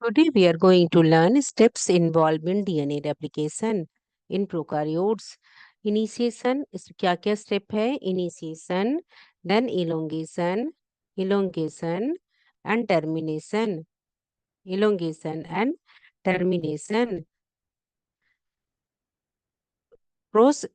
Today we are going to learn steps involved in DNA replication in prokaryotes. Initiation इस क्या क्या step है? Initiation, then elongation, elongation and termination, elongation and termination. Pros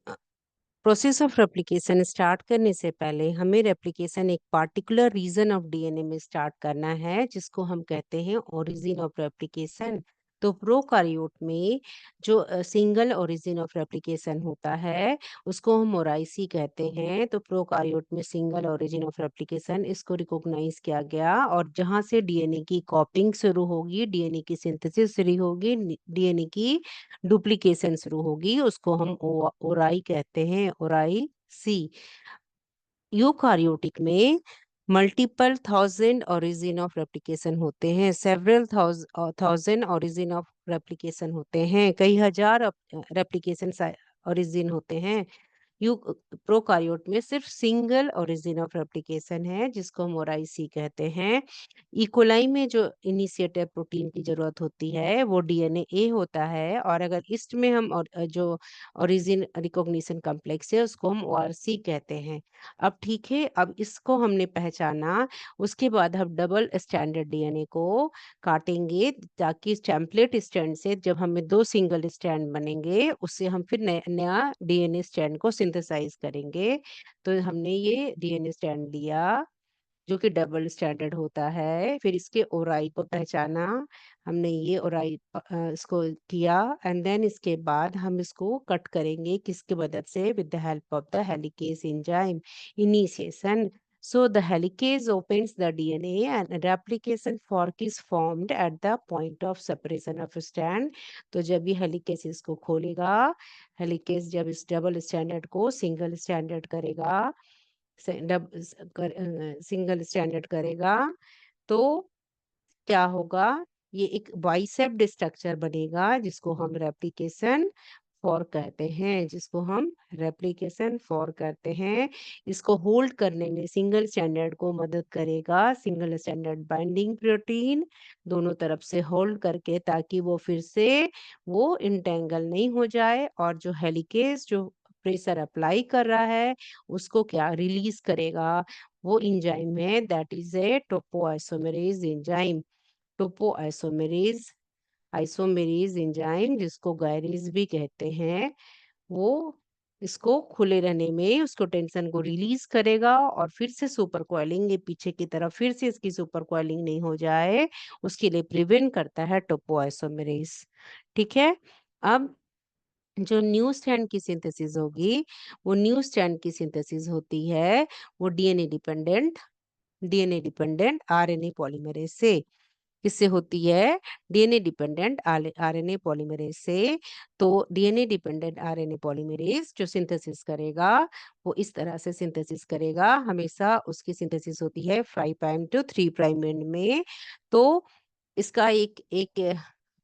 process of replication start करने से पहले हमें replication एक particular reason of DNA में स्टार्ट करना है, जिसको हम कहते हैं ओरिजिन ऑफ रेप्लिकेशन। तो प्रोकारियोट में जो सिंगल ओरिजिन ऑफ रेप्लिकेशन होता है उसको हम मोराइसी कहते हैं। तो प्रोकारियोट में सिंगल ओरिजिन ऑफ रेप्लिकेशन इसको रिकॉग्नाइज किया गया, और जहां से डीएनए की कॉपिंग शुरू होगी, डीएनए की सिंथेसिस शुरू होगी, डीएनए की डुप्लीकेशन शुरू होगी, उसको हम ओराई कहते हैं, ओराई सी। यूकारियोटिक में multiple thousand origin of replication होते हैं, several thousand origin of replication होते हैं, कई हजार रेप्लिकेशन ओरिजिन होते हैं। यू प्रोकारियोट में सिर्फ सिंगल ओरिजिन ऑफ रेप्लिकेशन है, जिसको हम ओराइसी कहते हैं। इकोलाई में जो इनिशिएटर प्रोटीन की जरूरत होती है वो डीएनए ए होता है, और अगर ईस्ट में हम जो ओरिजिन रिकॉग्निशन कॉम्प्लेक्स है उसको हम ओआरसी कहते हैं। अब ठीक है, अब इसको हमने पहचाना, उसके बाद हम डबल स्टैंडर्ड डीएनए को काटेंगे, ताकि टेम्पलेट स्टैंड से जब हमें दो सिंगल स्टैंड बनेंगे उससे हम फिर नया डीएनए स्टैंड को सिंथेसाइज करेंगे। तो हमने ये डीएनए स्टैंड लिया जो कि डबल स्टैंडर्ड होता है, फिर इसके ओराई को पहचाना, हमने ये ओराई इसको किया, एंड देन इसके बाद हम इसको कट करेंगे किसके मदद से? With the help of the helicase enzyme. Initiation, so the helicase opens the DNA and replication fork is formed at the point of separation of strand। तो जब ये हेलिकेज इसको खोलेगा, हेलिकेज जब इस डबल स्टैंडर्ड को सिंगल स्टैंडर्ड करेगा, single standard करेगा, तो क्या होगा? ये एक बाइसेप्ड स्ट्रक्चर बनेगा, जिसको हम रेप्लिकेशन फॉर्क कहते हैं, जिसको हम रेप्लिकेशन फॉर्क कहते हैं। इसको होल्ड करने में सिंगल स्टैंडर्ड को मदद करेगा सिंगल स्टैंडर्ड बाइंडिंग प्रोटीन, दोनों तरफ से होल्ड करके, ताकि वो फिर से वो इंटेंगल नहीं हो जाए, और जो हेलिकेज जो प्रेशर अप्लाई कर रहा है उसको क्या रिलीज करेगा? वो एंजाइम है, that is a topoisomerase enzyme. Topoisomerase, isomerase enzyme जिसको गायरेज भी कहते हैं, वो इसको खुले रहने में उसको टेंशन को रिलीज करेगा, और फिर से सुपर कॉइलिंग, ये पीछे की तरफ फिर से इसकी सुपर कॉइलिंग नहीं हो जाए उसके लिए प्रिवेंट करता है टोपोआइसोमेरेज। ठीक है। अब जो न्यू स्ट्रैंड की सिंथेसिस होगी, वो न्यू स्ट्रैंड की सिंथेसिस होती है वो डीएनए डिपेंडेंट आरएनए पॉलीमरेज से। किससे होती है? डीएनए डिपेंडेंट आरएनए पॉलीमरेज से। तो डीएनए डिपेंडेंट आरएनए पॉलीमरेज जो सिंथेसिस करेगा वो इस तरह से सिंथेसिस करेगा, हमेशा उसकी सिंथेसिस होती है 5 प्राइम टू 3 प्राइम एंड में। तो इसका एक एक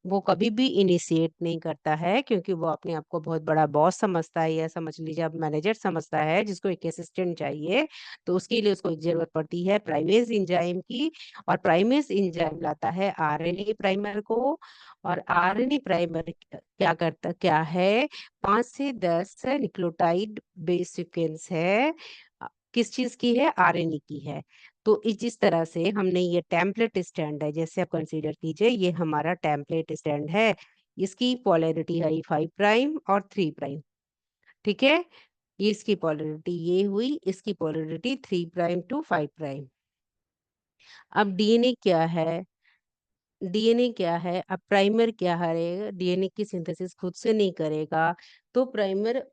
वो कभी भी इनिशिएट नहीं करता है, क्योंकि वो अपने आप को बहुत बड़ा बॉस समझता है, या समझ लीजिए आप मैनेजर समझता है, जिसको एक असिस्टेंट चाहिए। तो उसके लिए उसको जरूरत पड़ती है प्राइमेज एंजाइम की, और प्राइमेज एंजाइम लाता है आरएनए प्राइमर को। और आरएनए प्राइमर क्या करता क्या है? 5 से 10 न्यूक्लियोटाइड बेस सीक्वेंस है। किस चीज की है? आरएनए की है। तो इस जिस तरह से हमने ये टेम्पलेट स्टैंड है, जैसे आप कंसीडर कीजिए ये हमारा टेम्पलेट स्टैंड है, इसकी पोलैरिटी है 5 प्राइम और 3 प्राइम। ठीक है, ये इसकी पोलैरिटी ये हुई, इसकी पोलैरिटी 3 प्राइम टू 5 प्राइम। अब डीएनए क्या है? डीएनए क्या है? अब प्राइमर क्या है? डीएनए की सिंथेसिस खुद से नहीं करेगा, तो प्राइमर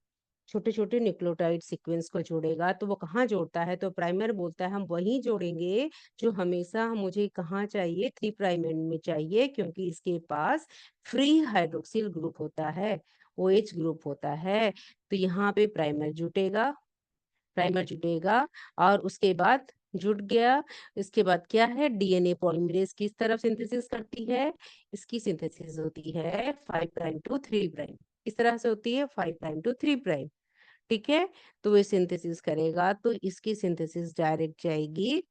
छोटे छोटे न्यूक्लियोटाइड सीक्वेंस को जोड़ेगा। तो वो कहाँ जोड़ता है? तो प्राइमर बोलता है हम वही जोड़ेंगे जो हमेशा मुझे कहाँ चाहिए, 3 प्राइम एंड में चाहिए, क्योंकि इसके पास फ्री हाइड्रोक्सिल ग्रुप होता है, ओएच ग्रुप होता है। तो यहाँ पे प्राइमर जुटेगा, और उसके बाद जुट गया। इसके बाद क्या है? डीएनए पॉलीमरेज किस तरफ सिंथेसिस करती है? इसकी सिंथेसिस होती है 5 प्राइम टू 3 प्राइम। किस तरह से होती है? 5 प्राइम टू 3 प्राइम। ठीक है, तो ये सिंथेसिस करेगा, तो इसकी सिंथेसिस डायरेक्ट जाएगी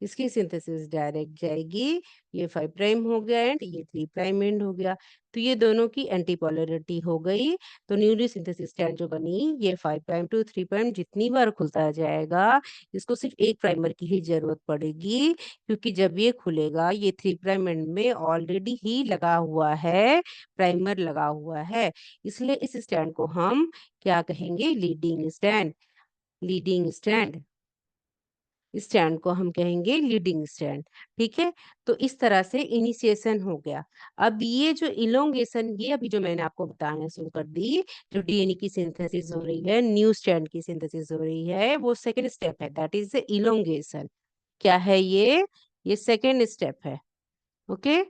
इसकी सिंथेसिस डायरेक्ट जाएगी, ये 5 प्राइम हो गया एंड ये 3 प्राइम एंड हो गया। तो ये दोनों की एंटी पोलैरिटी हो गई। तो न्यूली सिंथेसिस स्ट्रैंड जो बनी, ये 5 प्राइम टू 3 प्राइम जितनी बार खुलता जाएगा, इसको सिर्फ एक प्राइमर की ही जरूरत पड़ेगी, क्योंकि जब ये खुलेगा ये 3 प्राइम एंड में ऑलरेडी ही लगा हुआ है, प्राइमर लगा हुआ है। इसलिए इस स्टैंड को हम क्या कहेंगे? Leading stand. Leading stand, stand को हम कहेंगे लीडिंग स्टैंड। ठीक है, तो इस तरह से इनिशिएशन हो गया। अब ये जो इलोंगेशन, ये अभी जो मैंने आपको बताना शुरू कर दी, जो डीएनए की सिंथेसिस हो रही है, न्यू स्टैंड की सिंथेसिस हो रही है, वो सेकेंड स्टेप है, दैट इज द इलोंगेशन। क्या है ये सेकेंड स्टेप है। ओके,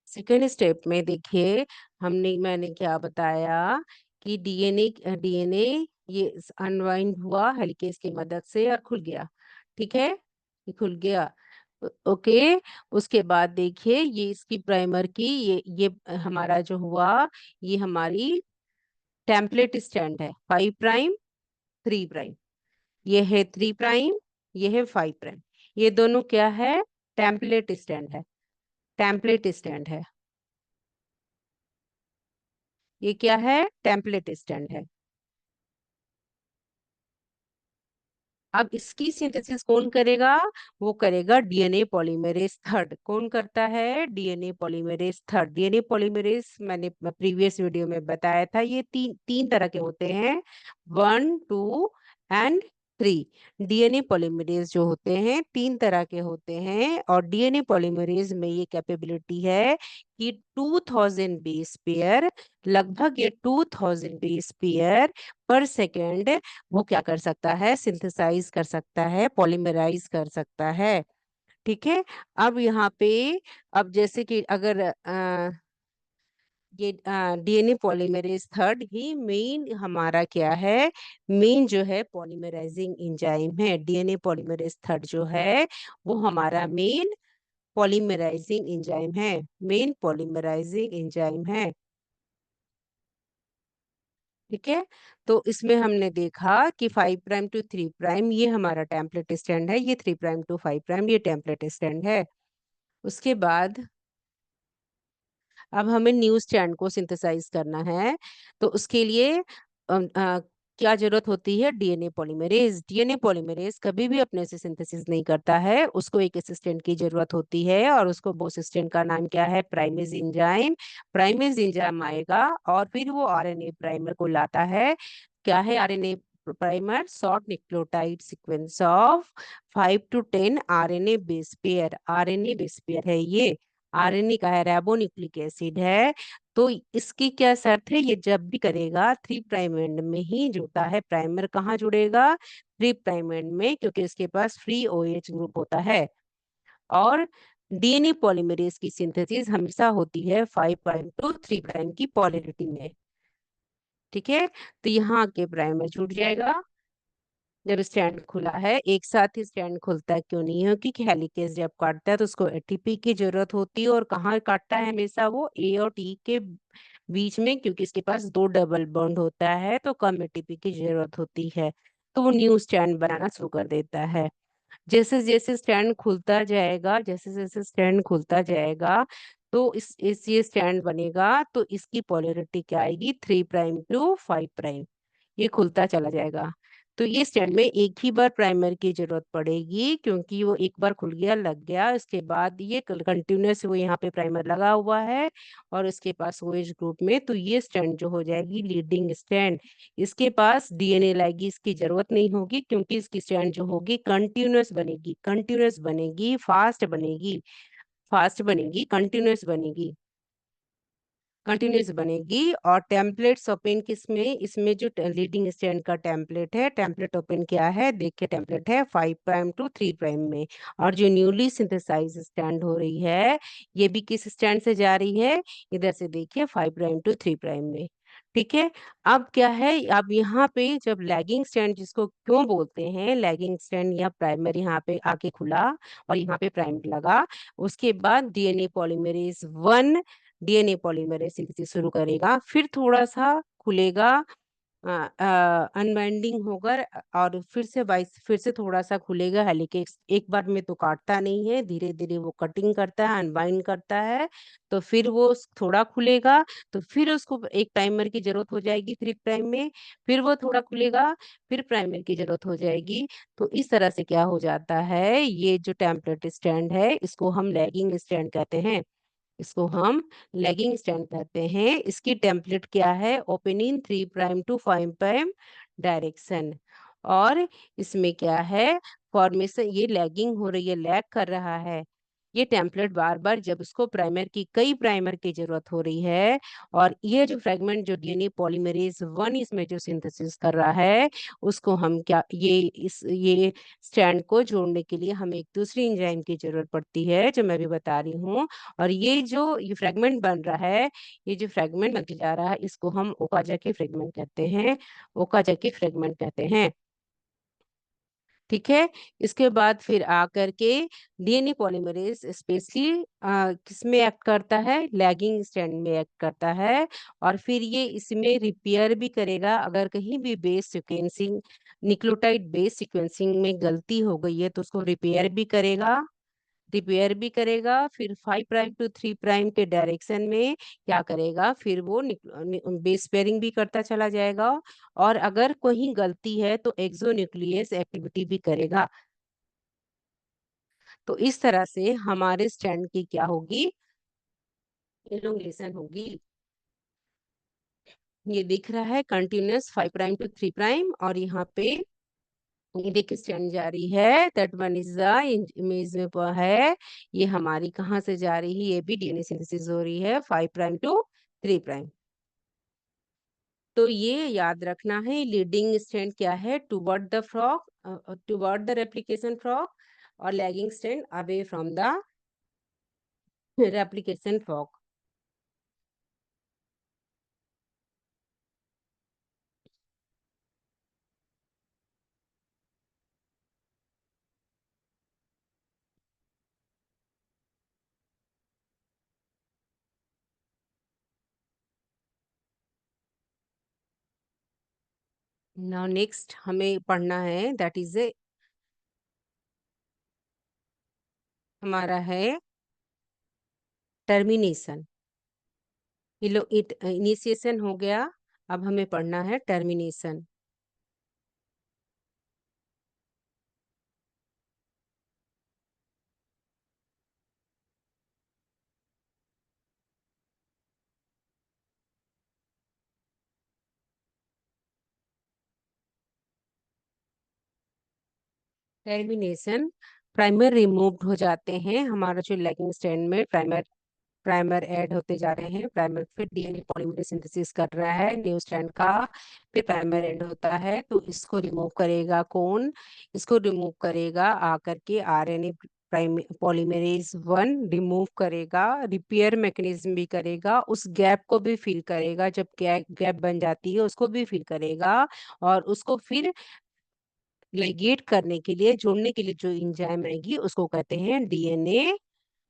सेकेंड स्टेप में देखिए, मैंने क्या बताया कि डीएनए डीएनए ये अनवाइंड हुआ हेलिकेज की मदद से और खुल गया। ठीक है, ये खुल गया। ओके, उसके बाद देखिए, ये इसकी प्राइमर की ये हमारा जो हुआ, ये हमारी टेम्पलेट स्टैंड है। 5 प्राइम 3 प्राइम, ये है 3 प्राइम, ये है 5 प्राइम। ये दोनों क्या है? टेम्पलेट स्टैंड है। टेम्पलेट स्टैंड है। ये क्या है? टेम्पलेट स्टैंड है। अब इसकी सिंथेसिस कौन करेगा? वो करेगा डीएनए पॉलीमरेज थर्ड। कौन करता है? DNA polymerase third. DNA polymerase मैंने प्रीवियस वीडियो में बताया था, ये तीन तीन तरह के होते हैं, 1 2 एंड 3। डीएनए पॉलीमरेज जो होते हैं तीन तरह के होते हैं, और डीएनए पॉलीमरेज में ये कैपेबिलिटी है कि 2000 बेस पेयर, लगभग ये 2000 बेस पेयर पर सेकेंड वो क्या कर सकता है? सिंथेसाइज कर सकता है, पॉलीमराइज कर सकता है। ठीक है, अब यहाँ पे, अब जैसे कि अगर ये डीएनए पॉलीमरेज थर्ड ही मेन हमारा क्या है? मेन जो है पॉलीमराइजिंग एंजाइम है। डीएनए पॉलीमरेज थर्ड जो है वो हमारा मेन पॉलीमराइजिंग एंजाइम है, मेन पॉलीमराइजिंग एंजाइम है। ठीक है, तो इसमें हमने देखा कि 5 प्राइम टू 3 प्राइम ये हमारा टेम्पलेट स्टैंड है, ये 3 प्राइम टू 5 प्राइम ये टेम्पलेट स्टैंड है। उसके बाद अब हमें न्यू स्टैंड को सिंथेसाइज करना है, तो उसके लिए क्या जरूरत होती है? DNA polymerase. डीएनए पॉलीमरेज कभी भी अपने से सिंथेसिस नहीं करता है, उसको एक असिस्टेंट की जरूरत होती है, और उसको वो असिस्टेंट का नाम क्या है? Primase enzyme. प्राइमेज एंजाइम आएगा और फिर वो आरएनए प्राइमर को लाता है। क्या है RNA primer? Short nucleotide sequence of 5 to 10 RNA base pair. RNA base pair है ये, आरएनए का है, राइबोन्यूक्लिक एसिड है। तो इसकी क्या शर्त है? ये जब भी करेगा 3 प्राइम एंड में ही जुड़ता है। प्राइमर कहाँ जुड़ेगा? 3 प्राइम एंड में, क्योंकि इसके पास फ्री ओएच ग्रुप होता है। और डीएनए पॉलीमरेज की सिंथेसिस हमेशा होती है 5 प्राइम टू 3 प्राइम की पोलैरिटी में। ठीक है, तो यहाँ के प्राइमर जुड़ जाएगा जब स्टैंड खुला है। एक साथ ही स्टैंड खुलता है क्यों नहीं है? क्योंकि हेलिकेज जब काटता है तो उसको एटीपी की जरूरत होती है, और कहाँ काटता है हमेशा? वो ए और टी के बीच में, क्योंकि इसके पास दो डबल बॉन्ड होता है, तो कम एटीपी की जरूरत होती है। तो वो न्यू स्टैंड बनाना शुरू कर देता है। जैसे जैसे स्टैंड खुलता जाएगा, जैसे जैसे स्टैंड खुलता जाएगा, तो इस ये स्टैंड बनेगा, तो इसकी पोलैरिटी क्या आएगी? 3 प्राइम टू 5 प्राइम। ये खुलता चला जाएगा। तो ये स्टैंड में एक ही बार प्राइमर की जरूरत पड़ेगी, क्योंकि वो एक बार खुल गया, लग गया, इसके बाद ये कंटिन्यूस वो यहाँ पे प्राइमर लगा हुआ है, और इसके पास OH ग्रुप में, तो ये स्टैंड जो हो जाएगी लीडिंग स्टैंड। इसके पास डीएनए लाइगेज की जरूरत नहीं होगी, क्योंकि इसकी स्ट्रैंड जो होगी कंटिन्यूअस बनेगी, कंटिन्यूअस बनेगी, फास्ट बनेगी, फास्ट बनेगी, कंटिन्यूअस बनेगी, कंटिन्यूअस बनेगी। और टेम्पलेट्स ओपन किसमें? इसमें जो लीडिंग स्टैंड का टेम्पलेट है, टेम्पलेट ओपन क्या है? देखिए, टेम्पलेट है 5 प्राइम टू 3 प्राइम में। और जो न्यूली सिंथेसाइज स्टैंड हो रही है, ये भी किस स्टैंड से जा रही है? इधर से देखिए, 5 प्राइम टू 3 प्राइम में। ठीक है। अब क्या है, अब यहाँ पे जब लैगिंग स्ट्रैंड जिसको क्यों बोलते हैं, लैगिंग स्ट्रैंड या प्राइमर यहाँ पे आके खुला और यहाँ पे प्राइमर लगा, उसके बाद डीएनए पॉलीमरेज सिंथेसिस शुरू करेगा, फिर थोड़ा सा खुलेगा, अनबाइंडिंग होगा, और फिर से थोड़ा सा खुलेगा हेलिकेस, एक बार में तो काटता नहीं है, धीरे धीरे वो कटिंग करता है, अनबाइंड करता है, तो फिर वो थोड़ा खुलेगा, तो फिर उसको एक प्राइमर की जरूरत हो जाएगी 3 प्राइम में, फिर वो थोड़ा खुलेगा, फिर प्राइमर की जरूरत हो जाएगी। तो इस तरह से क्या हो जाता है, ये जो टेम्पलेट स्टैंड है इसको हम लैगिंग स्टैंड कहते हैं, इसको हम लेगिंग स्टैंड कहते हैं। इसकी टेम्पलेट क्या है, opening 3 prime to 5 prime direction, और इसमें क्या है, फॉर्मेशन, ये लैगिंग हो रही है, लैग कर रहा है ये टेम्पलेट बार बार, जब उसको प्राइमर की कई प्राइमर की जरूरत हो रही है, और ये जो फ्रेगमेंट जो डीएनए पॉलीमरेज 1 इसमें जो सिंथेसिस कर रहा है, उसको हम क्या, ये स्टैंड को जोड़ने के लिए हमें एक दूसरी एंजाइम की जरूरत पड़ती है, जो मैं भी बता रही हूँ। और ये फ्रेगमेंट बन रहा है, ये जो फ्रेगमेंट बन के जा रहा है, इसको हम ओकाजाकी फ्रेगमेंट कहते हैं, ओकाजाकी फ्रेगमेंट कहते हैं। ठीक है। इसके बाद फिर आकर के डीएनए पॉलीमरेज स्पेशली किस में एक्ट करता है, लैगिंग स्ट्रैंड में एक्ट करता है, और फिर ये इसमें रिपेयर भी करेगा, अगर कहीं भी base sequencing, nucleotide base sequencing में गलती हो गई है तो उसको रिपेयर भी करेगा, फिर 5 प्राइम टू 3 प्राइम के डायरेक्शन में क्या करेगा, फिर वो बेस पेयरिंग भी करता चला जाएगा, और अगर कहीं गलती है तो एक्सोन्यूक्लियस एक्टिविटी भी करेगा। तो इस तरह से हमारे स्ट्रैंड की क्या होगी, एलोंगेशन होगी। ये दिख रहा है कंटिन्यूअस 5 प्राइम टू 3 प्राइम, और यहाँ पे ये देखिए स्ट्रैंड जा रही है, that one is the image में है, ये हमारी कहाँ से जा रही है, ये भी डीएनए सिंथेसिस हो रही है 5 प्राइम टू 3 प्राइम। तो ये याद रखना है, लीडिंग स्ट्रैंड क्या है, toward the fork, toward the replication fork, और lagging strand away from the replication fork. Now next हमें पढ़ना है, दैट इज हमारा है टर्मिनेशन। इनिशिएशन हो गया, अब हमें पढ़ना है टर्मिनेशन। टर्मिनेशन, प्राइमर रिमूव्ड हो जाते हैं, हमारा जो लैगिंग स्ट्रैंड में प्राइमर प्राइमर ऐड होते जा रहे हैं, प्राइमर फिर डीएनए पॉलीमरेज सिंथेसिस कर रहा है न्यू स्ट्रैंड का, फिर प्राइमर ऐड होता है, तो इसको रिमूव करेगा कौन, इसको रिमूव करेगा आकर के आरएनए प्राइम पॉलीमरेज 1 रिमूव करेगा, रिपेयर मैकेनिज्म भी करेगा, उस गैप को भी फिल करेगा, जब गैप बन जाती है उसको भी फिल करेगा, और उसको फिर लाइगेट करने के लिए, जोड़ने के लिए जो एंजाइम आएगी उसको कहते हैं डीएनए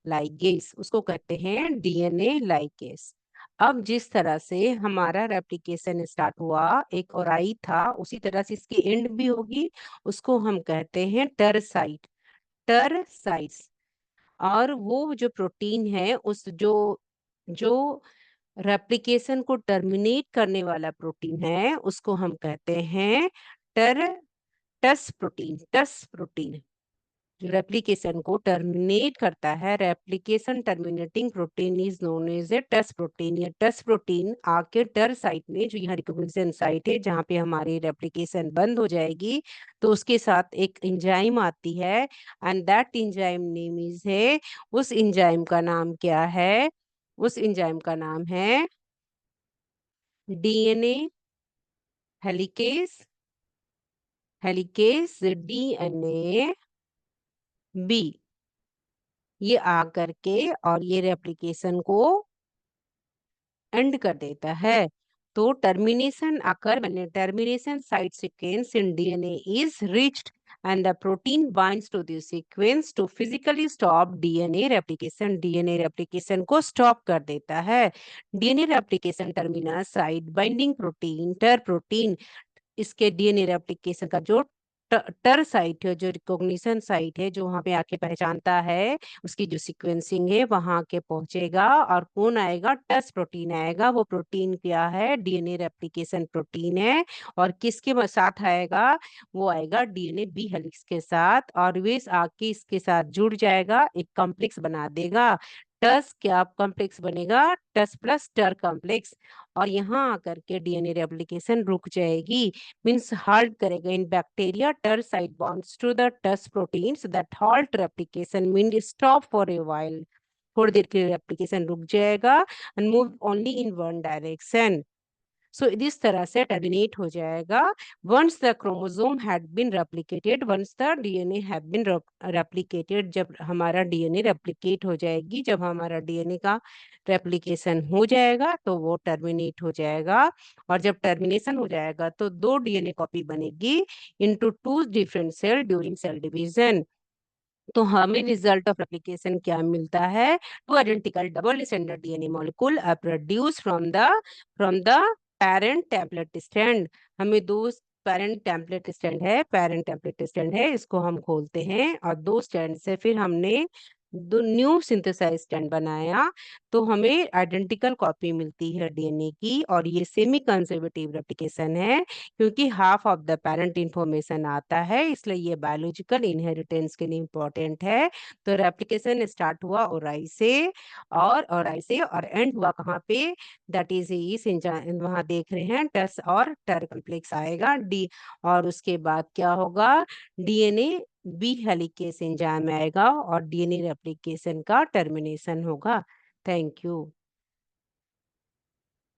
लाइगेस, उसको कहते हैं डीएनए लाइगेस। अब जिस तरह से हमारा रेप्लिकेशन स्टार्ट हुआ, एक और आई था, उसी तरह से इसकी एंड भी होगी, उसको हम कहते हैं टरसाइट्स। और वो जो प्रोटीन है, उस जो जो रेप्लिकेशन को टर्मिनेट करने वाला प्रोटीन है, उसको हम कहते हैं टर टस प्रोटीन जो रेप्लिकेशन को टर्मिनेट करता है, replication terminating protein is known as a Tus protein. या टस प्रोटीन आके टर साइट में, जो यहाँ रिकॉग्निशन साइट है जहाँ पे हमारी रेप्लिकेशन बंद हो जाएगी, तो उसके साथ एक एंजाइम आती है, and that enzyme name is है, उस एंजाइम का नाम क्या है, उस एंजाइम का नाम है डीएनए हेलिकेस, डीएनए बी। ये आ करके और ये रेप्लिकेशन को एंड कर देता है, तो termination occur when termination site sequence in DNA is reached and the protein binds to the sequence to physically stop DNA replication. DNA replication को stop कर देता है. DNA replication terminus site binding protein ter protein इसके DNA replication का जो टर site है, जो रिकॉग्निशन साइट है, जो वहां पे आके पहचानता है, उसकी जो सीक्वेंसिंग है वहां के पहुंचेगा और कौन आएगा, टस प्रोटीन आएगा. वो प्रोटीन क्या है, डीएनए रेप्लिकेशन प्रोटीन है. और किसके साथ आएगा, वो आएगा डीएनए बी हेलिक्स के साथ और वे आके इसके साथ जुड़ जाएगा, एक कॉम्प्लेक्स बना देगा. टस क्या कॉम्प्लेक्स बनेगा, टस प्लस टर कॉम्प्लेक्स. और यहाँ आकर के डीएनए रेप्लिकेशन रुक जाएगी, मीन्स halt करेगा. In bacteria ter site bonds to the tus proteins that halt replication mean stop for a while. थोड़ी देर के लिए रेप्लिकेशन रुक जाएगा and move only in one direction. So इस तरह से टर्मिनेट हो जाएगा. Once the chromosome had been replicated, once the DNA have been replicated, जब हमारा डीएनए रेप्लिकेट हो जाएगी, जब हमारा डीएनए का रेप्लिकेशन हो जाएगा तो वो टर्मिनेट हो जाएगा. और जब टर्मिनेशन हो जाएगा तो दो डीएनए कॉपी बनेगी into two different cell during cell division. तो हमें रिजल्ट ऑफ रेप्लिकेशन क्या मिलता है, two identical double standard DNA molecule are produce from the parent template stand. हमें दो पेरेंट टेम्पलेट स्टैंड है, पेरेंट टेम्पलेट स्टैंड है, इसको हम खोलते हैं और दो स्टैंड से फिर हमने दो न्यू सिंथेसाइज स्टैंड बनाया. तो हमें आइडेंटिकल कॉपी मिलती है डीएनए की. और ये सेमी कंजर्वेटिव रेप्लिकेशन है क्योंकि half of the parent information आता है, इसलिए ये बायोलॉजिकल इनहेरिटेंस के लिए इंपॉर्टेंट है. तो रेप्लिकेशन स्टार्ट हुआ ओराई से और एंड हुआ कहाँ पे, दैट इज इस वहां देख रहे हैं टस और टर कॉम्प्लेक्स आएगा डी. और उसके बाद क्या होगा, डीएनए बी हेलिकेस एंजाइम आएगा और डीएनए रेप्लिकेशन का टर्मिनेशन होगा. Thank you.